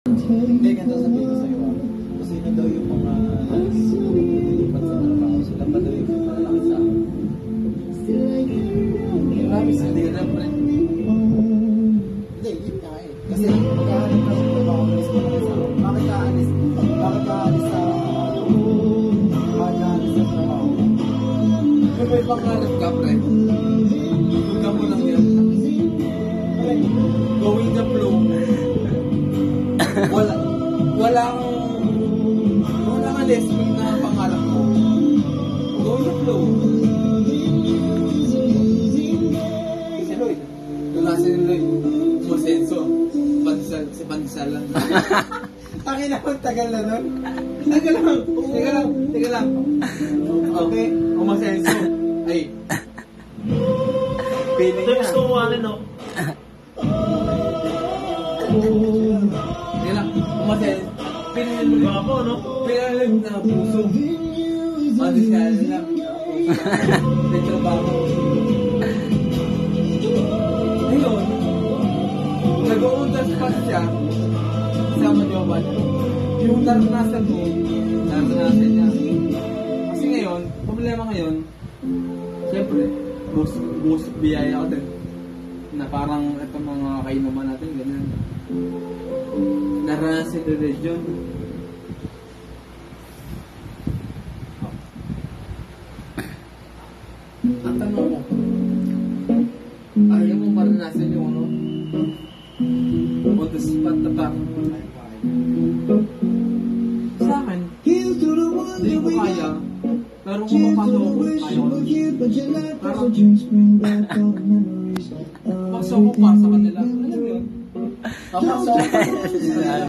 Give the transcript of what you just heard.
Hindi, ganito sabihin ko sa'yo. Kasi yun daw yung mga nililipat sa trabaho. Sila pa daw yung malalaki sa akin. Marami sa hindi na pre. Hindi, yun nga eh. Kasi magkakalit ka sa trabaho. Mas malaki sa akin. Bakit aalis? Bakit aalis sa trabaho? Kung may pangarap ka pre, huwag ka mo lang yan. Going the flow. Wala kang lesson na pangarap mo. Go with the flow. Si Lloyd. Wala si Lloyd. Masenso. Si Pandesal lang. Akin naman, tagal na nun. Teka lang. Okay. Masenso. Ay. Piling Ito yung gusto mo ano, no? Teka lang. Masenso. Piling mo Gwapo, no? Piling na puso. Pandesal lang. May trabaho. Ngayon, nag-uundas pa siya kasama niyo ba? Yung naranasan mo, naranasan niya. Kasi ngayon, problema ngayon, siyempre, boost biyaya ako din. Na parang ito mga kainuman natin, ganyan. Naranasan din rin yun. Ang tanong mo, ayaw mo maranasan yung ano? On the spot na pa. Sa akin, hindi ko kaya. Pero kung mapasok ako, ayaw ko. Pero, pasok ko pa sa kanila. Alam mo yun? Papasok ko pa.